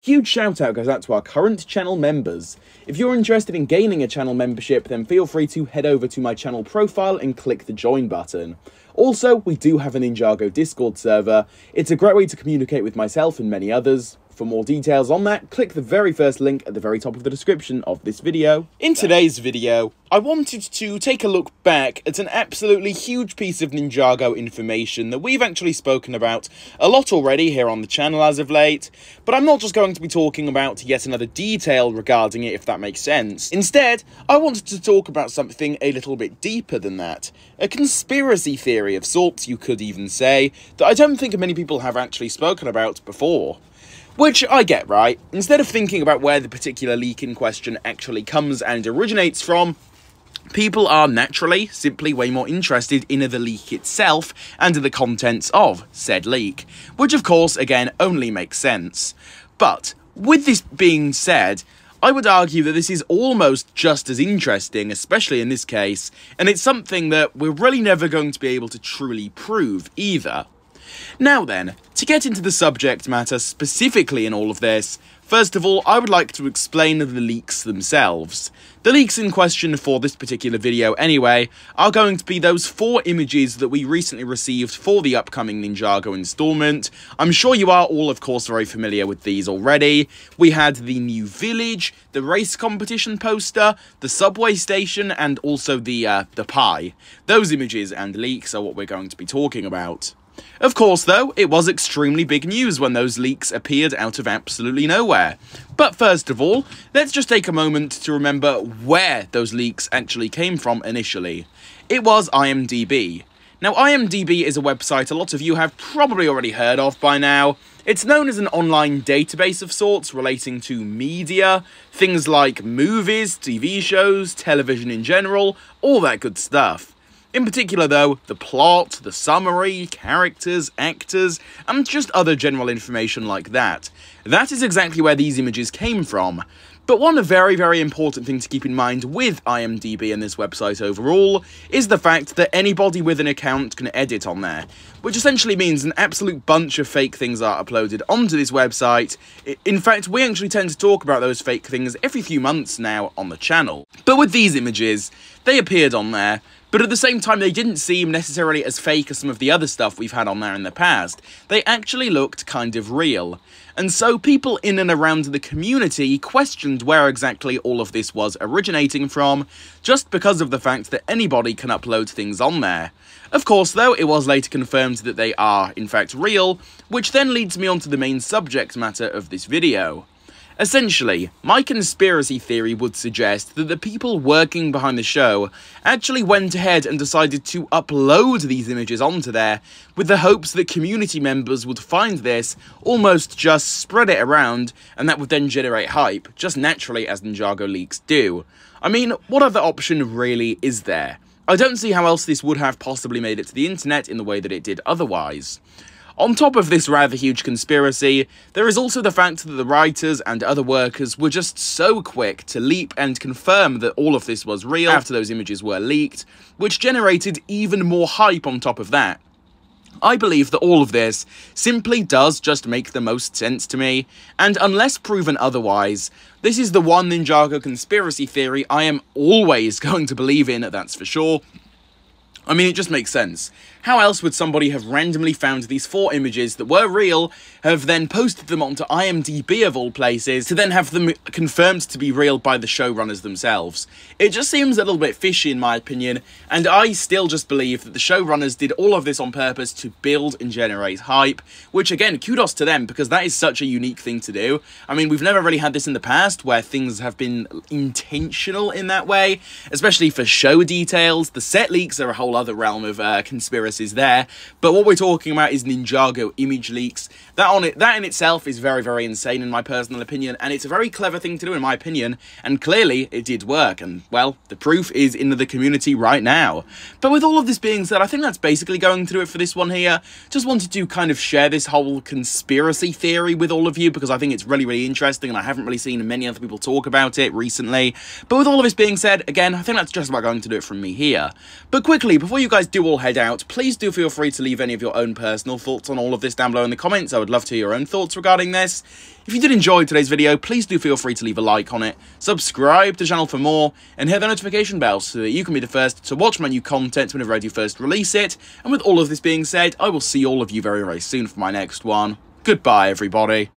Huge shout out goes out to our current channel members. If you're interested in gaining a channel membership, then feel free to head over to my channel profile and click the join button. Also, we do have a Ninjago Discord server. It's a great way to communicate with myself and many others. For more details on that, click the very first link at the very top of the description of this video. In today's video, I wanted to take a look back at an absolutely huge piece of Ninjago information that we've actually spoken about a lot already here on the channel as of late, but I'm not just going to be talking about yet another detail regarding it, if that makes sense. Instead, I wanted to talk about something a little bit deeper than that. A conspiracy theory of sorts, you could even say, that I don't think many people have actually spoken about before. Which I get, right? Instead of thinking about where the particular leak in question actually comes and originates from, people are naturally simply way more interested in the leak itself and the contents of said leak, which of course, again, only makes sense. But, with this being said, I would argue that this is almost just as interesting, especially in this case, and it's something that we're really never going to be able to truly prove either. Now then, to get into the subject matter specifically in all of this, first of all, I would like to explain the leaks themselves. The leaks in question for this particular video anyway are going to be those 4 images that we recently received for the upcoming Ninjago installment. I'm sure you are all of course very familiar with these already. We had the new village, the race competition poster, the subway station, and also the pie. Those images and leaks are what we're going to be talking about. Of course, though, it was extremely big news when those leaks appeared out of absolutely nowhere. But first of all, let's just take a moment to remember where those leaks actually came from initially. It was IMDb. Now, IMDb is a website a lot of you have probably already heard of by now. It's known as an online database of sorts relating to media, things like movies, TV shows, television in general, all that good stuff. In particular though, the plot, the summary, characters, actors, and just other general information like that. That is exactly where these images came from. But one very important thing to keep in mind with IMDb and this website overall is the fact that anybody with an account can edit on there, which essentially means an absolute bunch of fake things are uploaded onto this website. In fact, we actually tend to talk about those fake things every few months now on the channel. But with these images, they appeared on there, but at the same time they didn't seem necessarily as fake as some of the other stuff we've had on there in the past. They actually looked kind of real. And so people in and around the community questioned where exactly all of this was originating from, just because of the fact that anybody can upload things on there. Of course though, it was later confirmed that they are in fact real, which then leads me on to the main subject matter of this video. Essentially, my conspiracy theory would suggest that the people working behind the show actually went ahead and decided to upload these images onto there with the hopes that community members would find this, almost just spread it around, and that would then generate hype, just naturally as Ninjago leaks do. I mean, what other option really is there? I don't see how else this would have possibly made it to the internet in the way that it did otherwise. On top of this rather huge conspiracy, there is also the fact that the writers and other workers were just so quick to leap and confirm that all of this was real after those images were leaked, which generated even more hype on top of that. I believe that all of this simply does just make the most sense to me, and unless proven otherwise, this is the one Ninjago conspiracy theory I am always going to believe in, that's for sure. I mean, it just makes sense. How else would somebody have randomly found these 4 images that were real, have then posted them onto IMDb of all places, to then have them confirmed to be real by the showrunners themselves? It just seems a little bit fishy in my opinion, and I still just believe that the showrunners did all of this on purpose to build and generate hype, which again, kudos to them, because that is such a unique thing to do. I mean, we've never really had this in the past, where things have been intentional in that way, especially for show details. The set leaks are a whole other realm of conspiracies there, but what we're talking about is Ninjago image leaks. That in itself is very insane in my personal opinion, and it's a very clever thing to do in my opinion, and clearly it did work, and well, the proof is in the community right now. But with all of this being said, I think that's basically going to do it for this one here. Just wanted to kind of share this whole conspiracy theory with all of you, because I think it's really interesting, and I haven't really seen many other people talk about it recently. But with all of this being said, again, I think that's just about going to do it from me here. But quickly, before you guys do all head out, please do feel free to leave any of your own personal thoughts on all of this down below in the comments. I would love to hear your own thoughts regarding this. If you did enjoy today's video, please do feel free to leave a like on it, subscribe to the channel for more, and hit the notification bell so that you can be the first to watch my new content whenever I do first release it. And with all of this being said, I will see all of you very, very soon for my next one. Goodbye, everybody.